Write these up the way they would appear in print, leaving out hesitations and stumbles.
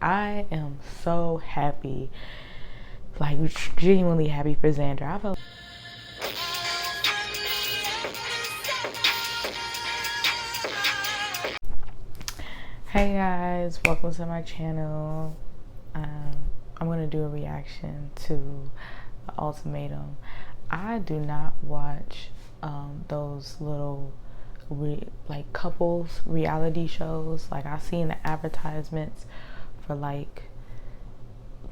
I am so happy, like genuinely happy for Xander. I felt Hey guys, welcome to my channel. I'm gonna do a reaction to Ultimatum. I do not watch those little like couples reality shows. Like I seen the advertisements for like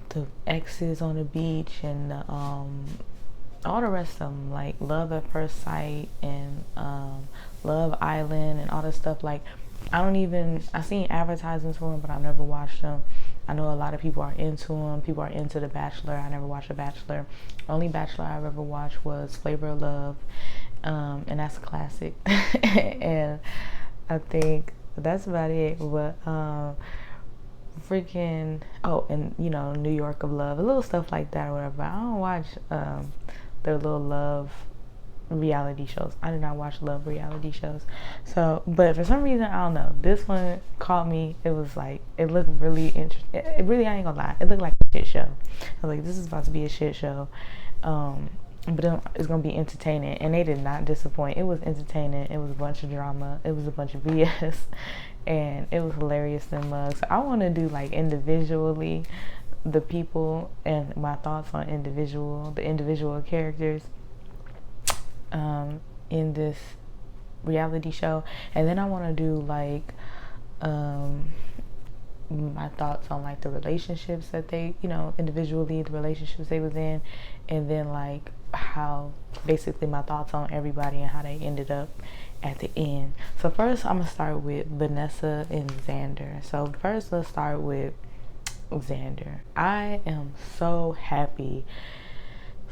the exes on the beach and the, all the rest of them, like Love at First Sight and Love Island and all this stuff. Like I seen advertisements for them, but I've never watched them. I know a lot of people are into them. People are into The Bachelor. I never watched The Bachelor. Only Bachelor I've ever watched was Flavor of Love, and that's a classic. And I think that's about it. But freaking and New York of Love, a little stuff like that or whatever. But I don't watch their little love reality shows. I do not watch love reality shows. So, but for some reason, I don't know, this one caught me. It was like, it looked really interesting. It really, I ain't gonna lie, it looked like a shit show. I was like, this is about to be a shit show. But it's gonna be entertaining, and they did not disappoint. It was entertaining. It was a bunch of drama. It was a bunch of BS, and it was hilarious and mug. So I want to do like individually the people and my thoughts on the individual characters in this reality show, and then I want to do like my thoughts on like the relationships that they, individually the relationships they was in, and then like how basically my thoughts on everybody and how they ended up at the end. So first I'm gonna start with Vanessa and Xander. So first let's start with Xander. I am so happy,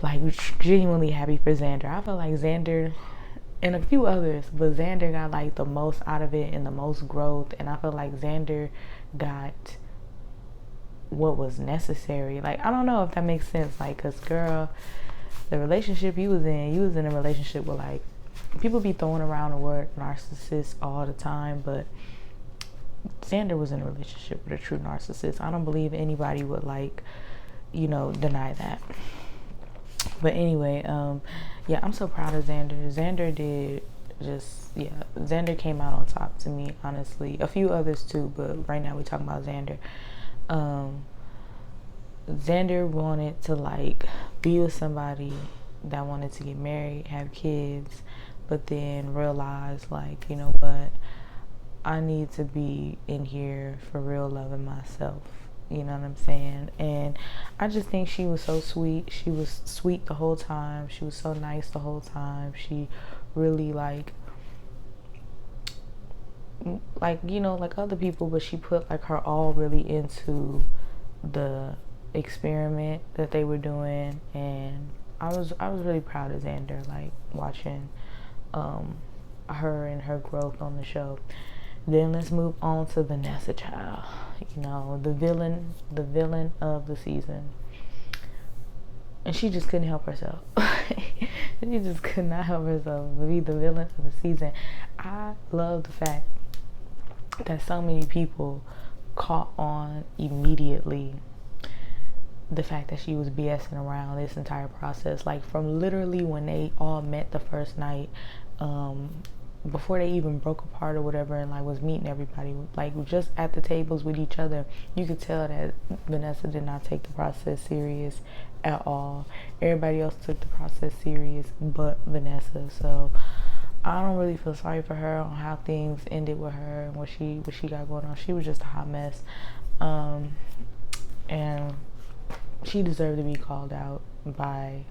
like genuinely happy for Xander. I feel like Xander and a few others, but Xander got like the most out of it and the most growth, and I feel like Xander got what was necessary. Like I don't know if that makes sense, like, cause girl, the relationship you was in a relationship with, like, people be throwing around the word narcissist all the time, but Xander was in a relationship with a true narcissist. I don't believe anybody would like, deny that. But anyway, yeah, I'm so proud of Xander. Xander came out on top to me, honestly. A few others too, but right now we're talking about Xander. Xander wanted to like be with somebody that wanted to get married, have kids, but then realized, like, you know what, I need to be in here for real loving myself. You know what I'm saying? And I just think she was so sweet. She was sweet the whole time. She was so nice the whole time. She really like like other people, but she put like her all really into the experiment that they were doing. And I was really proud of Xander, like watching her and her growth on the show. Then let's move on to Vanessa, child. The villain of the season. And she just couldn't help herself. She just could not help herself but be the villain of the season. I love the fact that so many people caught on immediately the fact that she was BSing around this entire process. Like from literally when they all met the first night, before they even broke apart or whatever, and like was meeting everybody, like just at the tables with each other, you could tell that Vanessa did not take the process serious at all. Everybody else took the process serious but Vanessa. So I don't really feel sorry for her on how things ended with her and what she got going on. She was just a hot mess, and she deserved to be called out by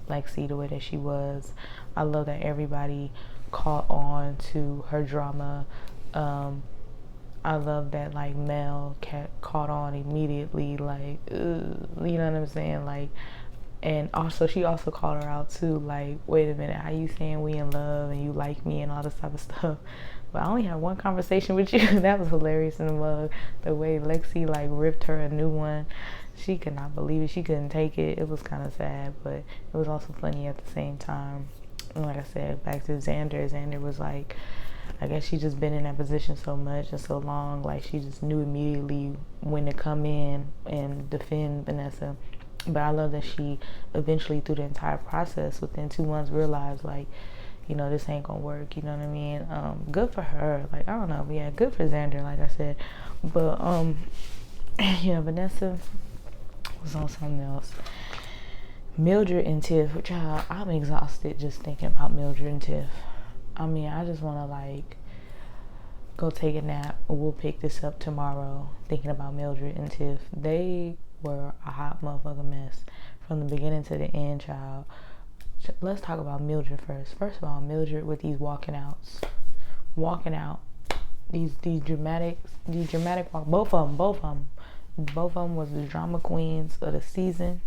Lexi the way that she was. I love that everybody caught on to her drama. I love that like Mel caught on immediately, like, you know what I'm saying, like. And also she also called her out too, like, wait a minute, how you saying we in love and you like me and all this type of stuff, but I only had one conversation with you. That was hilarious in the mug. The way Lexi like ripped her a new one, she could not believe it. She couldn't take it. It was kind of sad, but it was also funny at the same time. And like I said, back to Xander. Xander was like, I guess she just been in that position so much and so long. Like, she just knew immediately when to come in and defend Vanessa. But I love that she eventually, through the entire process, within 2 months, realized, like, this ain't gonna work. You know what I mean? Good for her. Like, I don't know. But yeah, good for Xander, like I said. But yeah, Vanessa was on something else. Mildred and Tiff, child, I'm exhausted just thinking about Mildred and Tiff. I mean, I just want to, like, go take a nap. We'll pick this up tomorrow, thinking about Mildred and Tiff. They were a hot motherfucking mess from the beginning to the end, child. Let's talk about Mildred first. First of all, Mildred with these walking out. These dramatic walk. Both of them was the drama queens of the season.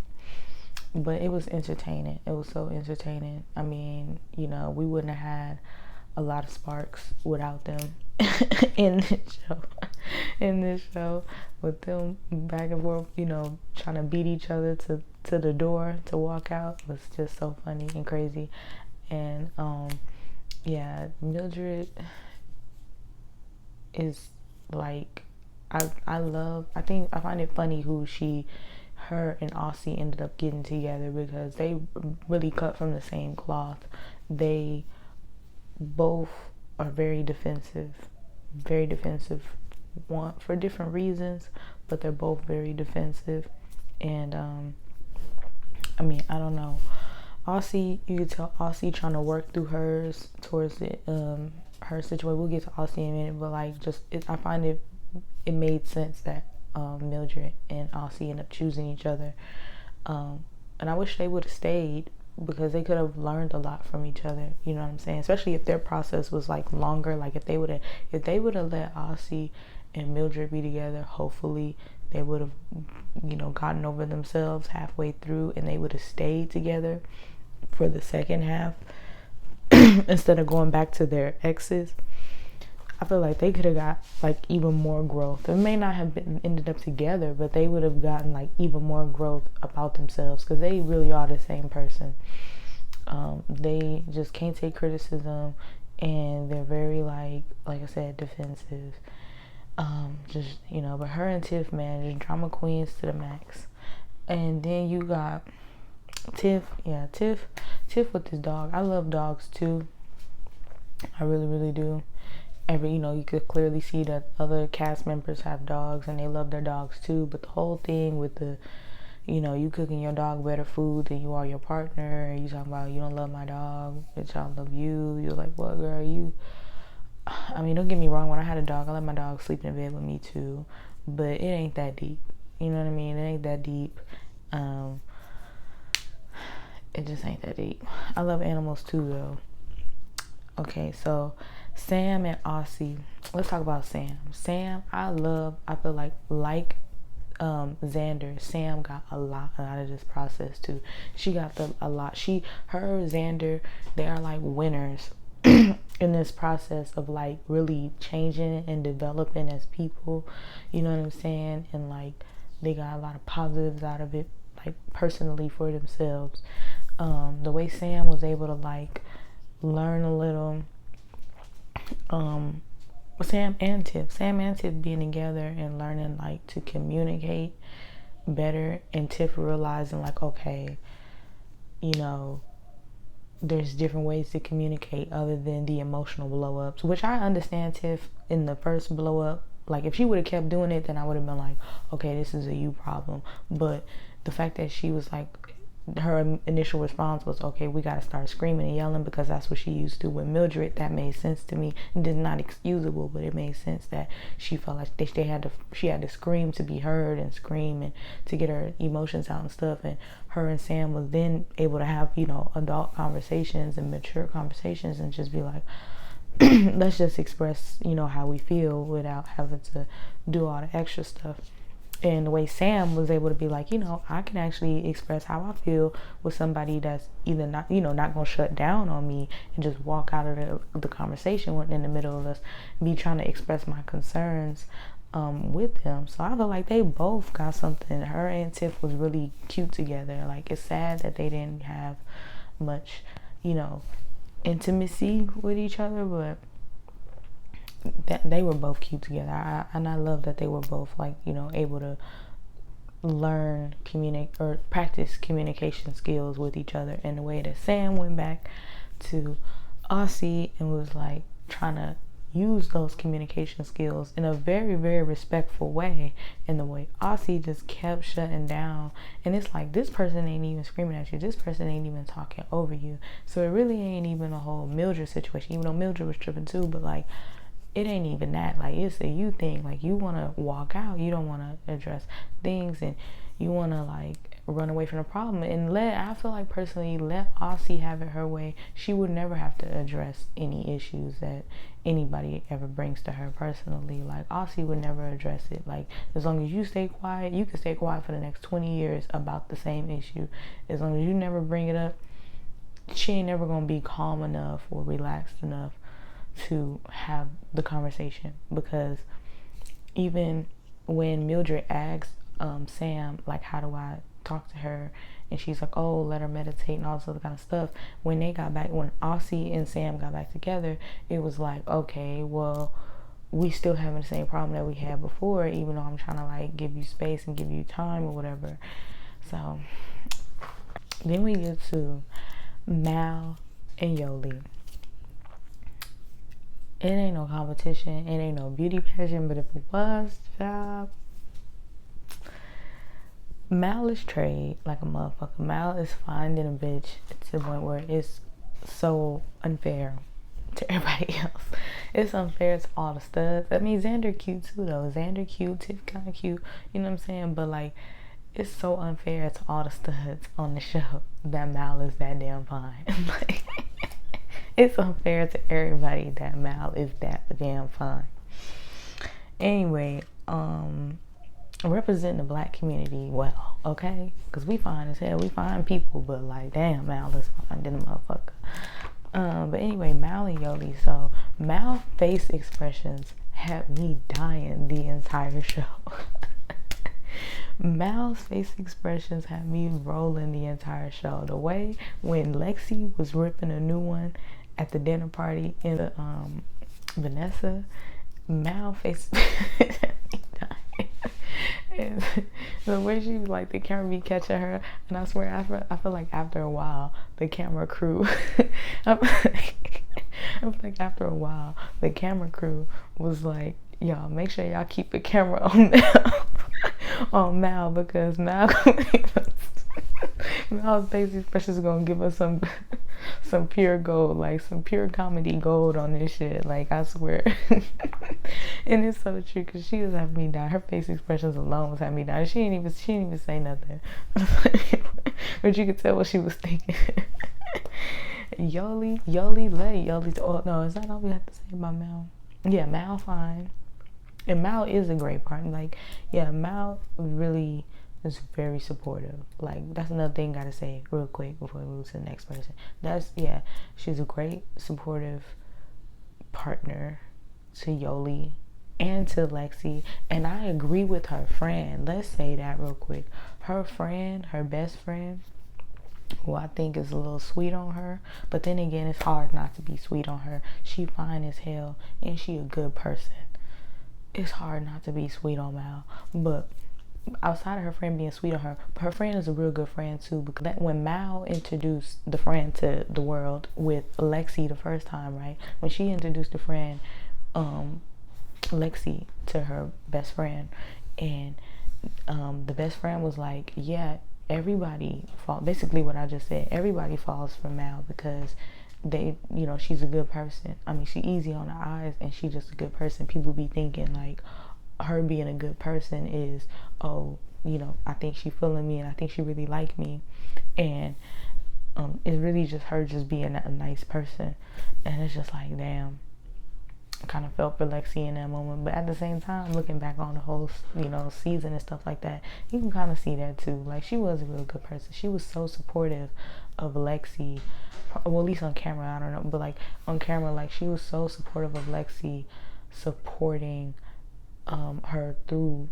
But it was entertaining. It was so entertaining. I mean, we wouldn't have had a lot of sparks without them in this show, with them back and forth, trying to beat each other to the door to walk out. It was just so funny and crazy. And yeah, Mildred is like, I find it funny who her and Aussie ended up getting together, because they really cut from the same cloth. They both are very defensive, want for different reasons, but they're both very defensive. And I mean, I don't know, Aussie, you could tell Aussie trying to work through hers towards the her situation. We'll get to Aussie in a minute, but like, I find it made sense that Mildred and Aussie end up choosing each other, and I wish they would have stayed, because they could have learned a lot from each other. You know what I'm saying? Especially if their process was like longer. Like, if they would have let Aussie and Mildred be together, hopefully they would have gotten over themselves halfway through, and they would have stayed together for the second half instead of going back to their exes. I feel like they could have got like even more growth. It may not have ended up together, but they would have gotten like even more growth about themselves, because they really are the same person. They just can't take criticism, and they're very like I said, defensive. But her and Tiff, man, just drama queens to the max. And then you got Tiff with this dog. I love dogs too. I really, really do. You could clearly see that other cast members have dogs and they love their dogs too. But the whole thing with the, you cooking your dog better food than you are your partner, and you talking about, you don't love my dog, bitch, I love you. You're like, what, girl? I mean, don't get me wrong. When I had a dog, I let my dog sleep in bed with me too. But it ain't that deep. You know what I mean? It ain't that deep. It just ain't that deep. I love animals too, though. Okay, so Sam and Aussie. Let's talk about Sam. Sam, I feel like Xander, Sam got a lot out of this process too. She got a lot. Xander, they are like winners in this process of like really changing and developing as people. You know what I'm saying? And like, they got a lot of positives out of it, like personally for themselves. The way Sam was able to like learn a little. Sam and Tiff being together and learning like to communicate better, and Tiff realizing like, okay, there's different ways to communicate other than the emotional blow ups, which I understand Tiff in the first blow up. Like, if she would have kept doing it, then I would have been like, okay, this is a you problem. But the fact that she was like, her initial response was, okay, we got to start screaming and yelling, because that's what she used to with Mildred. That made sense to me. It is not excusable, but it made sense that she felt like she had to scream to be heard, and scream and to get her emotions out and stuff. And her and Sam was then able to have adult conversations and mature conversations, and just be like, let's just express how we feel without having to do all the extra stuff. And the way Sam was able to be like, I can actually express how I feel with somebody that's either not, not going to shut down on me and just walk out of the conversation in the middle of us, me trying to express my concerns with them. So I feel like they both got something. Her and Tiff was really cute together. Like, it's sad that they didn't have much, intimacy with each other, but that they were both cute together. And I love that they were both like, you know, able to learn communicate or practice communication skills with each other, in the way that Sam went back to Aussie and was like trying to use those communication skills in a very, very respectful way, in the way Aussie just kept shutting down. And it's like, this person ain't even screaming at you, this person ain't even talking over you, so it really ain't even a whole Mildred situation, even though Mildred was tripping too. But like, it ain't even that. Like, it's a you thing. Like, you want to walk out, you don't want to address things, and you want to like run away from the problem. And I feel like personally, let Aussie have it her way, she would never have to address any issues that anybody ever brings to her personally. Like, Aussie would never address it. Like, as long as you stay quiet, you can stay quiet for the next 20 years about the same issue. As long as you never bring it up, she ain't never gonna be calm enough or relaxed enough to have the conversation. Because even when Mildred asked Sam, like, how do I talk to her, and she's like, oh, let her meditate and all this other kind of stuff, when Aussie and Sam got back together, it was like, okay, well, we still having the same problem that we had before, even though I'm trying to like give you space and give you time or whatever. So then we get to Mal and Yoli. It ain't no competition, it ain't no beauty pageant, but if it was, child, Mal is trade like a motherfucker. Mal is finding a bitch to the point where it's so unfair to everybody else. It's unfair to all the studs. I mean, Xander cute too though. Xander cute, Tiff kind of cute. You know what I'm saying? But like, it's so unfair to all the studs on the show that Mal is that damn fine. Like, it's unfair to everybody that Mal is that damn fine. Anyway, representing the black community well, okay? Because we fine as hell. We fine people, but like, damn, Mal is fine than a motherfucker. But anyway, Mal and Yoli. So Mal face expressions had me dying the entire show. Mal's face expressions had me rolling the entire show. The way when Lexi was ripping a new one at the dinner party in the Vanessa, Mal face and the way she like, the camera be catching her, and I swear I feel like after a while the camera crew I feel like after a while the camera crew was like, y'all make sure y'all keep the camera on Mal on Mal, because Mal's face expressions is gonna give us some pure gold, like some pure comedy gold on this shit. Like, I swear. And it's so true, because she was having me die. Her face expressions alone was having me die. She didn't even say nothing. But you could tell what she was thinking. Yoli, let Yoli. Oh no, is that all we have to say about Mal? Yeah, Mal fine. And Mal is a great partner. Like, yeah, Mal really is very supportive. Like, that's another thing I gotta say real quick before we move to the next person. She's a great supportive partner to Yoli and to Lexi. And I agree with her friend. Let's say that real quick. Her friend, her best friend, who I think is a little sweet on her, but then again, it's hard not to be sweet on her. She fine as hell, and she a good person. It's hard not to be sweet on Mal. But outside of her friend being sweet on her friend is a real good friend too, because when Mal introduced the friend to the world with Lexi the first time, right? When she introduced the friend, Lexi, to her best friend, and the best friend was like, yeah, everybody basically what I just said, everybody falls for Mal because she's a good person. I mean, she's easy on the eyes, and she's just a good person. People be thinking like her being a good person is, oh, I think she feeling me, and I think she really like me, and it's really just her just being a nice person. And it's just like, damn, I kind of felt for Lexi in that moment. But at the same time, looking back on the whole season and stuff like that, you can kind of see that too. Like, she was a real good person. She was so supportive of Lexi, well, at least on camera, I don't know, but like on camera, like, she was so supportive of Lexi, supporting her through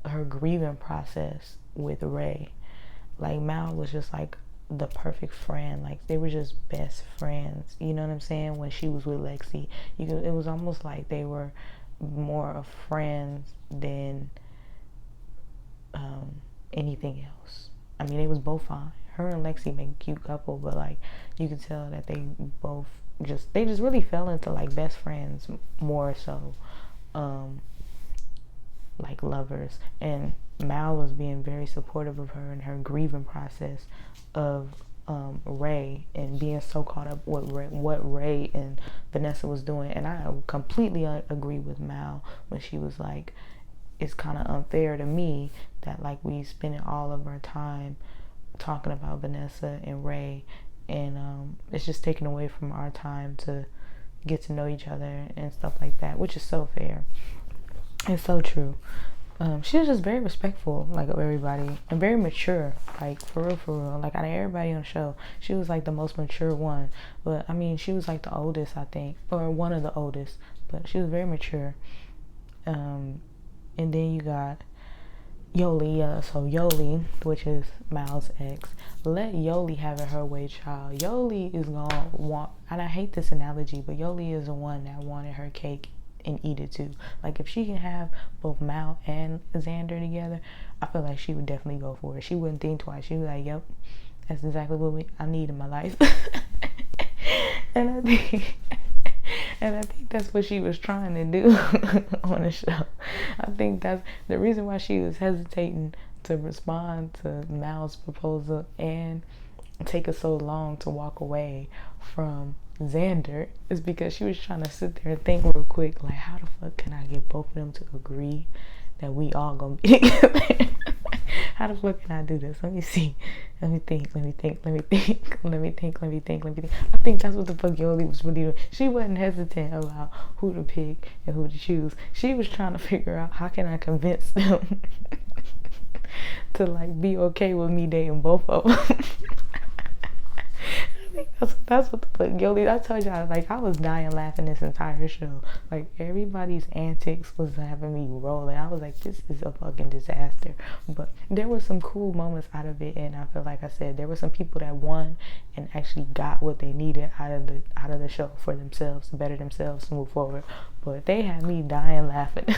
her grieving process with Ray. Like, Mal was just like the perfect friend. Like they were just best friends. You know what I'm saying? When she was with Lexi, it was almost like they were more of friends than anything else. I mean, they was both fine. Her and Lexi make a cute couple, but like you can tell that they just really fell into like best friends more so, like lovers. And Mal was being very supportive of her in her grieving process of Ray, and being so caught up with what Ray and Vanessa was doing. And I completely agree with Mal when she was like, it's kind of unfair to me that like we spending all of our time talking about Vanessa and Ray, and it's just taken away from our time to get to know each other and stuff like that, which is so fair and so true. She was just very respectful, like, of everybody, and very mature, like, for real. Like, out of everybody on the show, she was like the most mature one. But I mean, she was like the oldest, I think, or one of the oldest, but she was very mature. And then you got Yoli. So Yoli, which is Mal's ex, let Yoli have it her way, child. Yoli is gonna want, and I hate this analogy, but Yoli is the one that wanted her cake and eat it too. Like, if she can have both Mal and Xander together, I feel like she would definitely go for it. She wouldn't think twice. She'd be like, yep, that's exactly what I need in my life. and I think and I think that's what she was trying to do on the show. I think that's the reason why she was hesitating to respond to Mal's proposal and take her so long to walk away from Xander, is because she was trying to sit there and think real quick, like, how the fuck can I get both of them to agree that we all gonna be together? How the fuck can I do this? Let me see. Let me think. I think that's what the fuck Yoli was really doing. She wasn't hesitant about who to pick and who to choose. She was trying to figure out, how can I convince them to like be okay with me dating both of them. That's what the fuck, Yoli. I told y'all, like, I was dying laughing this entire show. Like, everybody's antics was having me rolling. I was like, this is a fucking disaster. But there were some cool moments out of it, and I feel like I said there were some people that won and actually got what they needed out of the show for themselves, to better themselves, to move forward. But they had me dying laughing.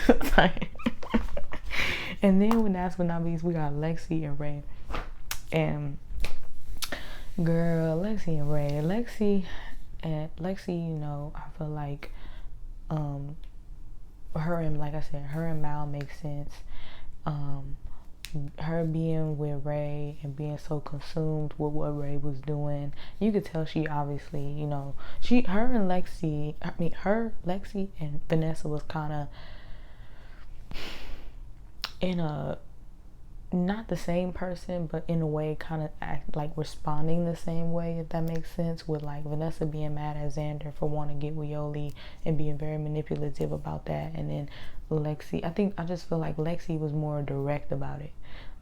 And then when last but not least, we got Lexi and Ray, and girl, Lexi and Ray. Lexi, you know, I feel like her and, like I said, her and Mal makes sense. Her being with Ray and being so consumed with what Ray was doing, you could tell she obviously, you know, Lexi and Vanessa was kind of in a, not the same person, but in a way kind of act like responding the same way, if that makes sense, with like Vanessa being mad at Xander for wanting to get with Yoli and being very manipulative about that. And then Lexi, I just feel like Lexi was more direct about it,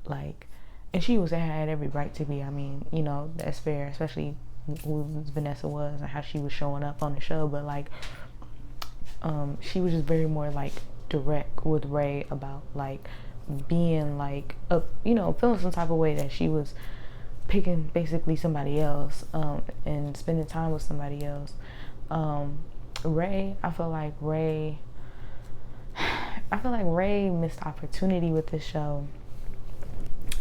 like, and she had every right to be. I mean, you know, that's fair, especially who Vanessa was and how she was showing up on the show. But like, she was just very more like direct with Ray about like being like feeling some type of way that she was picking basically somebody else, and spending time with somebody else. Ray, I feel like Ray missed opportunity with this show.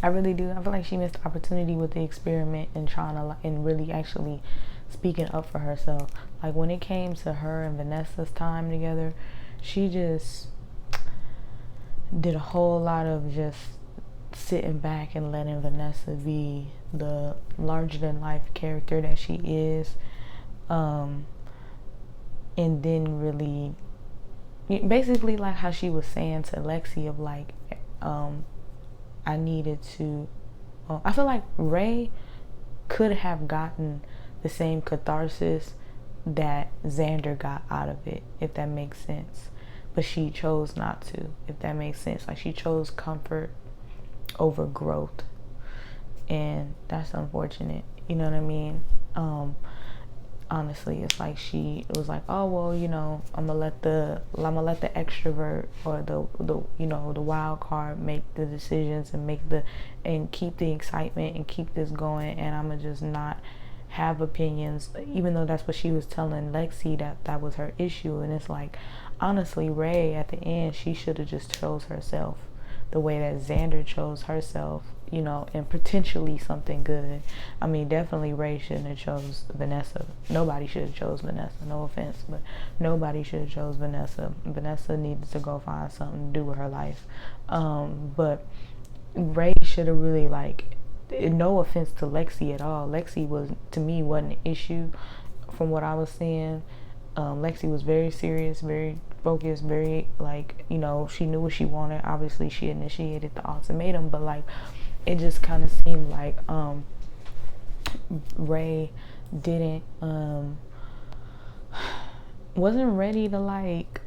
I really do. I feel like she missed opportunity with the experiment and trying to, and really actually speaking up for herself. Like, when it came to her and Vanessa's time together, she just did a whole lot of just sitting back and letting Vanessa be the larger than life character that she is, and then really basically like how she was saying to Lexi of like, I needed to, I feel like Ray could have gotten the same catharsis that Xander got out of it, if that makes sense. But she chose not to, if that makes sense. Like, she chose comfort over growth. And that's unfortunate. You know what I mean? honestly, it's like it was like, oh well, I'm gonna let the extrovert or the wild card make the decisions and keep the excitement and keep this going, and I'm gonna just not have opinions, even though that's what she was telling Lexi that was her issue. And it's like, honestly, Ray at the end, she should have just chose herself the way that Xander chose herself, and potentially something good. I mean, definitely Ray shouldn't have chose Vanessa. Nobody should have chose Vanessa. No offense, but nobody should have chose Vanessa. Vanessa needed to go find something to do with her life. But Ray should have really, like, no offense to Lexi at all. Lexi to me, wasn't an issue from what I was seeing. Lexi was very serious, very focused, very, like, she knew what she wanted. Obviously, she initiated the ultimatum, but, like, it just kind of seemed like Ray wasn't ready to, like,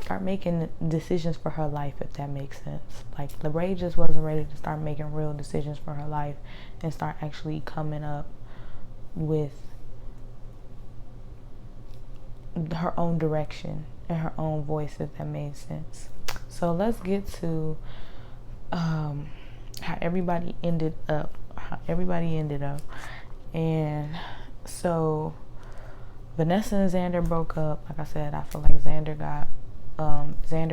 start making decisions for her life, if that makes sense. Like, Ray just wasn't ready to start making real decisions for her life and start actually coming up with her own direction and her own voice, if that made sense. So let's get to how everybody ended up. And so Vanessa and Xander broke up. Like I said, I feel like Xander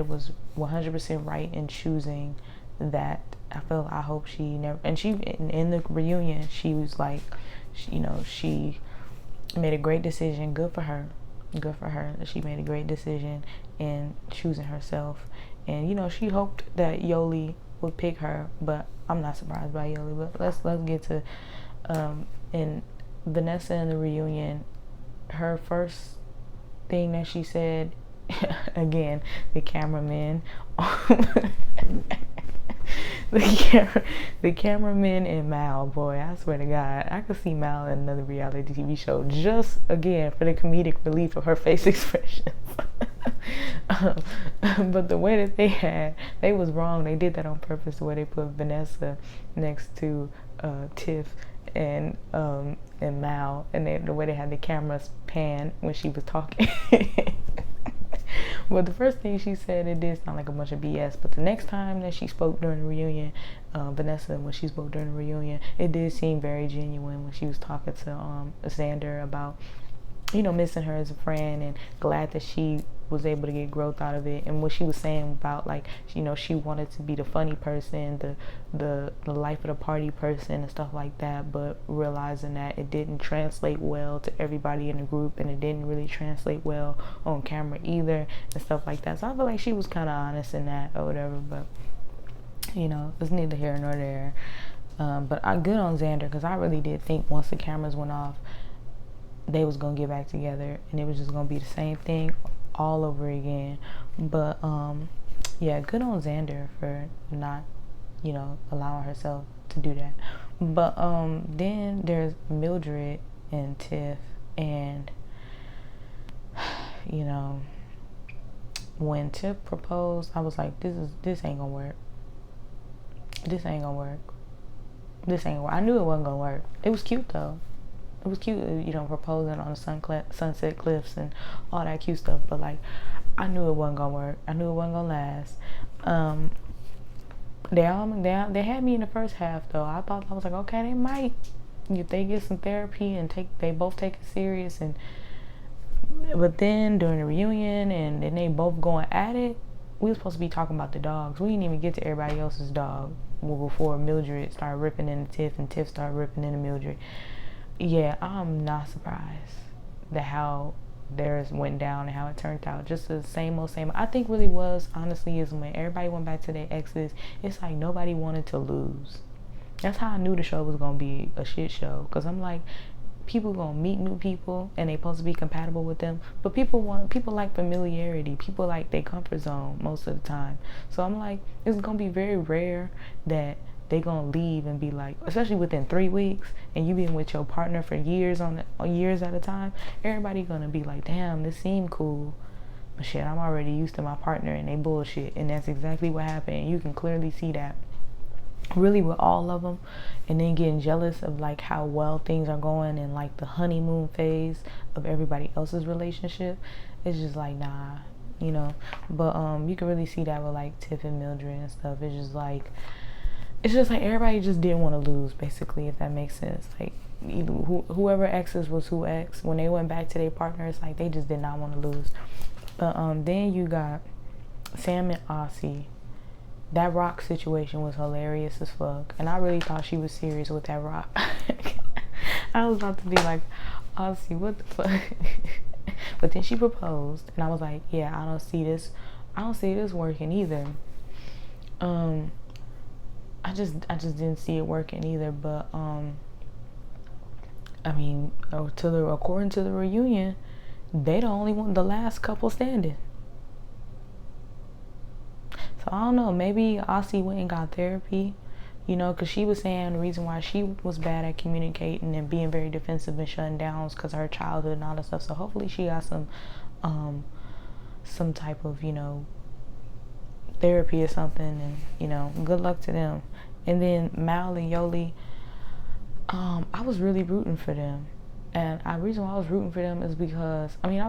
was 100% right in choosing that. I hope she never, and she, in the reunion, she was like, she made a great decision. Good for her. She made a great decision in choosing herself. And, she hoped that Yoli would pick her, but I'm not surprised by Yoli. But let's get to, in Vanessa in the reunion, her first thing that she said, again, the cameraman, the cameraman and Mal, boy, I swear to God, I could see Mal in another reality TV show, just again for the comedic relief of her face expressions. But the way that they was wrong. They did that on purpose, the way they put Vanessa next to Tiff and Mal, and the way they had the cameras pan when she was talking. But the first thing she said, it did sound like a bunch of BS. But the next time that she spoke during the reunion, Vanessa, when she spoke during the reunion, it did seem very genuine when she was talking to Xander about, missing her as a friend and glad that she was able to get growth out of it. And what she was saying about, like, she wanted to be the funny person, the life of the party person and stuff like that, but realizing that it didn't translate well to everybody in the group, and it didn't really translate well on camera either, and stuff like that. So I feel like she was kind of honest in that or whatever, but it's neither here nor there. But I good on Xander, because I really did think once the cameras went off, they was gonna get back together and it was just gonna be the same thing all over again. But yeah, good on Xander for not allowing herself to do that. But then there's Mildred and Tiff, and when Tiff proposed, I was like, this ain't gonna work. I knew it wasn't gonna work. It was cute though. It was cute, proposing on the sunset cliffs and all that cute stuff. But, like, I knew it wasn't gonna work. I knew it wasn't gonna last. They had me in the first half though. I was like, okay, they might, if they get some therapy and they both take it serious. But then during the reunion and then they both going at it, we were supposed to be talking about the dogs. We didn't even get to everybody else's dog before Mildred started ripping into Tiff and Tiff started ripping into Mildred. Yeah, I'm not surprised that how theirs went down and how it turned out. Just the same old same. I think really was, honestly, is when everybody went back to their exes, it's like nobody wanted to lose. That's how I knew the show was going to be a shit show. Because I'm like, people going to meet new people and they supposed to be compatible with them. But people like familiarity. People like their comfort zone most of the time. So I'm like, it's going to be very rare that they gonna leave and be like, especially within 3 weeks, and you been with your partner for years years at a time, everybody gonna be like, damn, this seemed cool, but shit, I'm already used to my partner and they bullshit. And that's exactly what happened. You can clearly see that. really with all of them, and then getting jealous of like how well things are going in like the honeymoon phase of everybody else's relationship. It's just like, nah, you know. But you can really see that with like Tiff and Mildred and stuff. It's just like everybody just didn't want to lose, basically, if that makes sense. Like whoever exes was who ex, when they went back to their partners, like they just did not want to lose. But then you got Sam and Aussie. That Rock situation was hilarious as fuck, and I really thought she was serious with that Rock. I was about to be like, Aussie, what the fuck? But then she proposed, and I was like, yeah, I don't see this working either. I just didn't see it working either. But I mean, according to the reunion, they the only one, the last couple standing. So I don't know, maybe Aussie went and got therapy, you know, because she was saying the reason why she was bad at communicating and being very defensive and shutting down was because of her childhood and all that stuff. So hopefully she got some type of, you know, therapy or something, and, you know, good luck to them. And then Mal and Yoli, I was really rooting for them. And the reason why I was rooting for them is because, I mean,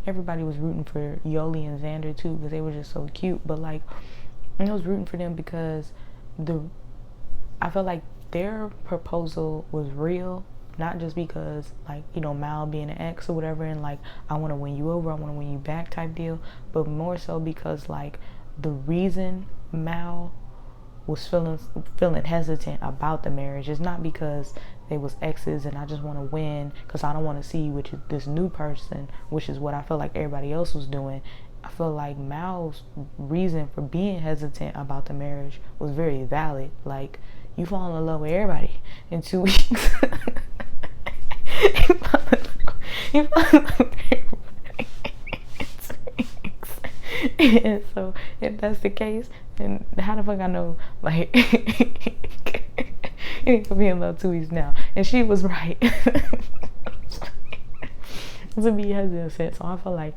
everybody was rooting for Yoli and Xander too, because they were just so cute. But like, I was rooting for them because I felt like their proposal was real, not just because, like, you know, Mal being an ex or whatever, and like, I want to win you over, I want to win you back type deal, but more so because like the reason Mal was feeling hesitant about the marriage is not because they was exes and I just want to win because I don't want to see you with this new person, which is what I feel like everybody else was doing. I feel like Mal's reason for being hesitant about the marriage was very valid. Like, you fall in love with everybody in 2 weeks. you fall in love with everybody in 2 weeks. And so if that's the case, then how the fuck I know, like, you ain't gonna be in love 2 weeks now? And she was right. To be hesitant. So I feel like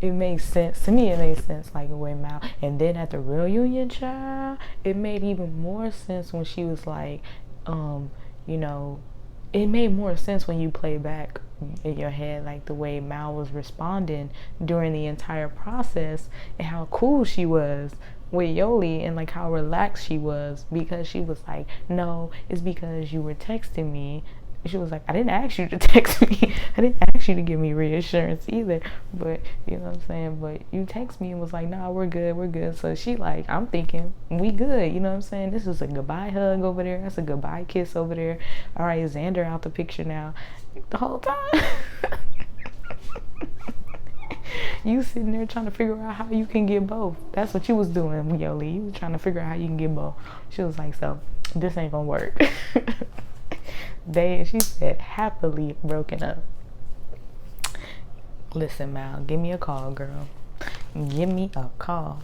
it makes sense. To me, it makes sense, like, the way Mal. And then at the reunion, child, it made even more sense when she was like, you know, it made more sense when you play back in your head, like, the way Mal was responding during the entire process and how cool she was with Yoli and like how relaxed she was, because she was like, no, it's because you were texting me. She was like, I didn't ask you to text me. I didn't ask you to give me reassurance either. But, you know what I'm saying? But you text me and was like, nah, we're good. So she like, I'm thinking, we good. You know what I'm saying? This is a goodbye hug over there. That's a goodbye kiss over there. All right, Xander out the picture now. The whole time. You sitting there trying to figure out how you can get both. That's what you was doing, Yoli. You was trying to figure out how you can get both. She was like, so this ain't gonna work. She said, happily broken up. Listen, Mal, give me a call, girl. Give me a call.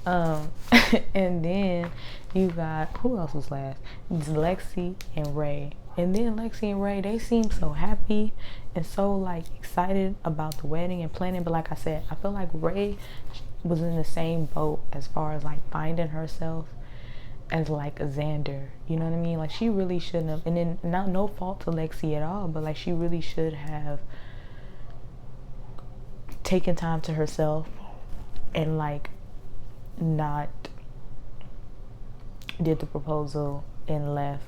And then you got, who else was last? It's Lexi and Ray. And then Lexi and Ray, they seem so happy and so like excited about the wedding and planning. But like I said, I feel like Ray was in the same boat as far as like finding herself as like a Xander. You know what I mean? Like, she really shouldn't have. And then no fault to Lexi at all, but like, she really should have taken time to herself and like not did the proposal and left.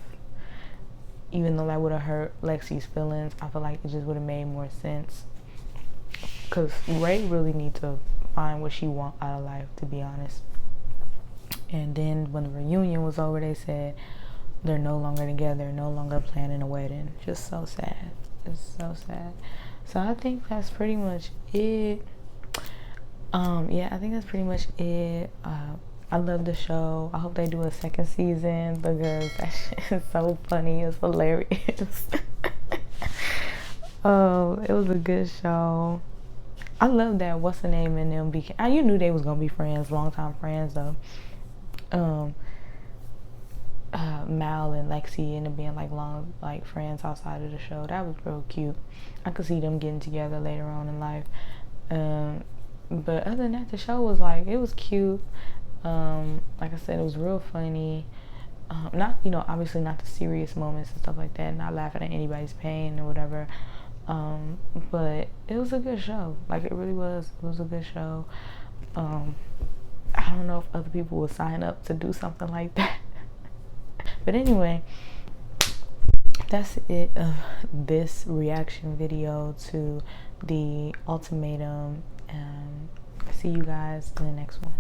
Even though that would have hurt Lexi's feelings, I feel like it just would have made more sense. Because Ray really needs to find what she wants out of life, to be honest. And then when the reunion was over, they said they're no longer together, no longer planning a wedding. Just so sad. It's so sad. So I think that's pretty much it. Yeah, I think that's pretty much it. I love the show. I hope they do a second season because that shit is so funny. It's hilarious. It was a good show. I love that what's the name in them you knew they was gonna be friends, longtime friends though. Mal and Lexi ended up being like long like friends outside of the show. That was real cute. I could see them getting together later on in life. But other than that, the show was like, it was cute. Like I said, it was real funny. not, you know, obviously not the serious moments and stuff like that, not laughing at anybody's pain or whatever, but it was a good show. Like, it really was. It was a good show. I don't know if other people would sign up to do something like that. But anyway, that's it of this reaction video to the Ultimatum. See you guys in the next one.